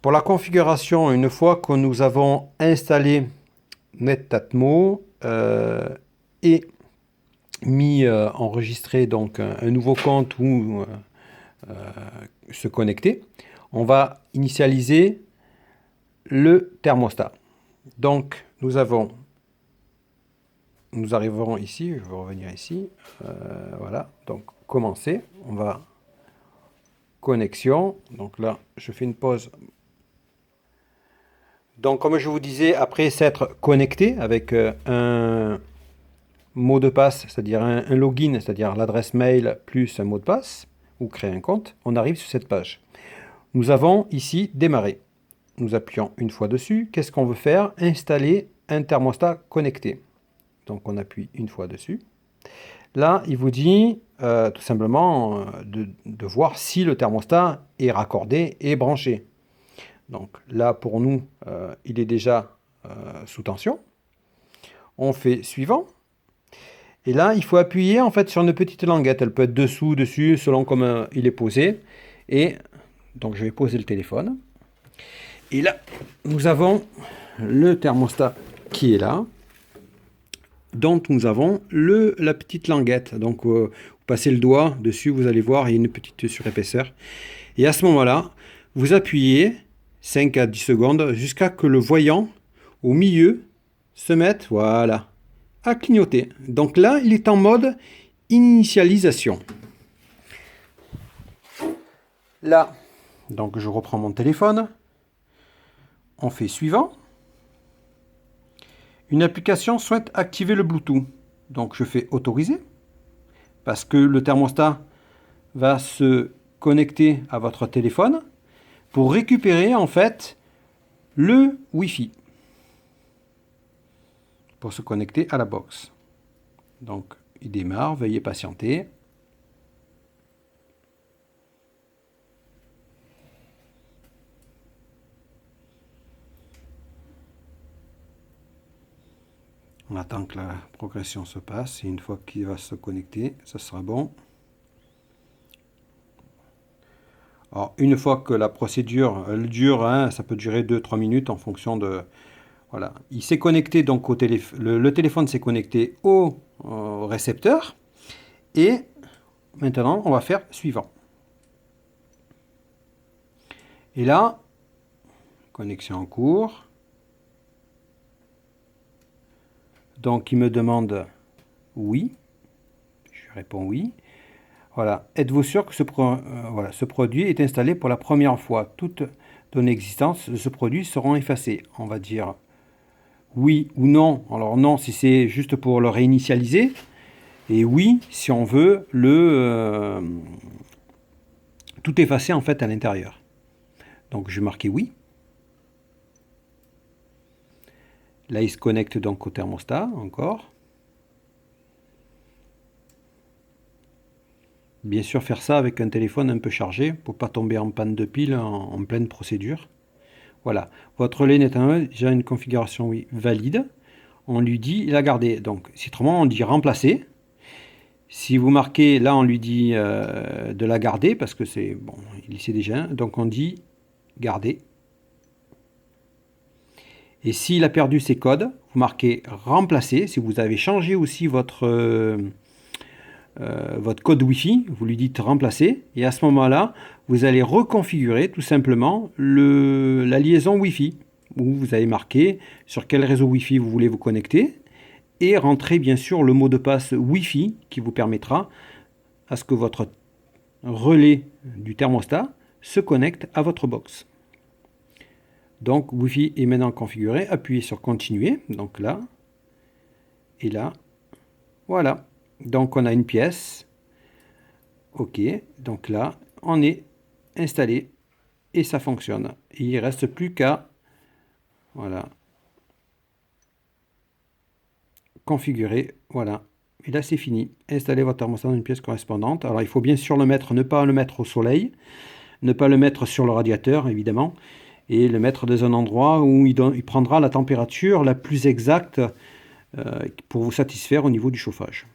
Pour la configuration, une fois que nous avons installé Netatmo et enregistré donc un nouveau compte ou se connecter, on va initialiser le thermostat. Donc nous arriverons ici, je vais revenir ici, voilà, donc commencer, on va connexion, donc là je fais une pause. Donc comme je vous disais, après s'être connecté avec un mot de passe, c'est-à-dire un login, c'est-à-dire l'adresse mail plus un mot de passe, ou créer un compte, on arrive sur cette page. Nous avons ici démarrer. Nous appuyons une fois dessus. Qu'est-ce qu'on veut faire? Installer un thermostat connecté. Donc on appuie une fois dessus. Là, il vous dit tout simplement de voir si le thermostat est raccordé et branché. Donc là, pour nous, il est déjà sous tension. On fait suivant. Et là, il faut appuyer en fait sur une petite languette. Elle peut être dessous, dessus, selon comment il est posé. Et donc, je vais poser le téléphone. Et là, nous avons le thermostat qui est là. Donc, nous avons la petite languette. Donc, vous passez le doigt dessus, vous allez voir, il y a une petite surépaisseur. Et à ce moment-là, vous appuyez 5 à 10 secondes jusqu'à que le voyant au milieu se mette, voilà, à clignoter. Donc là, il est en mode initialisation. Là, donc je reprends mon téléphone. On fait suivant. Une application souhaite activer le Bluetooth. Donc je fais autoriser. Parce que le thermostat va se connecter à votre téléphone pour récupérer en fait le Wi-Fi. Pour se connecter à la box. Donc il démarre, veuillez patienter. On attend que la progression se passe et une fois qu'il va se connecter, ça sera bon. Alors une fois que la procédure elle dure, hein, ça peut durer 2-3 minutes en fonction de... Voilà, il s'est connecté donc au téléphone, le téléphone s'est connecté au récepteur et maintenant on va faire suivant. Et là, connexion en cours. Donc il me demande oui, je réponds oui. Voilà, êtes-vous sûr que ce produit est installé pour la première fois? Toutes données existantes de ce produit seront effacées. On va dire oui ou non. Alors non si c'est juste pour le réinitialiser. Et oui si on veut tout effacer en fait à l'intérieur. Donc je vais marquer oui. Là il se connecte donc au thermostat encore. Bien sûr faire ça avec un téléphone un peu chargé pour pas tomber en panne de pile en pleine procédure. Voilà, votre relais Netatmo a déjà une configuration oui, valide. On lui dit la garder. Donc, si autrement, on dit remplacer. Si vous marquez, là, on lui dit de la garder parce que c'est bon, il sait déjà. Donc, on dit garder. Et s'il a perdu ses codes, vous marquez remplacer. Si vous avez changé aussi votre code Wi-Fi, vous lui dites remplacer, et à ce moment-là, vous allez reconfigurer tout simplement la liaison Wi-Fi, où vous allez marquer sur quel réseau Wi-Fi vous voulez vous connecter, et rentrer bien sûr le mot de passe Wi-Fi qui vous permettra à ce que votre relais du thermostat se connecte à votre box. Donc Wi-Fi est maintenant configuré, appuyez sur continuer, donc là, et là, voilà. Donc on a une pièce, ok, donc là on est installé et ça fonctionne. Et il ne reste plus qu'à voilà, configurer, voilà. Et là c'est fini, installez votre thermostat dans une pièce correspondante. Alors il faut bien sûr ne pas le mettre au soleil, ne pas le mettre sur le radiateur évidemment, et le mettre dans un endroit où il prendra la température la plus exacte pour vous satisfaire au niveau du chauffage.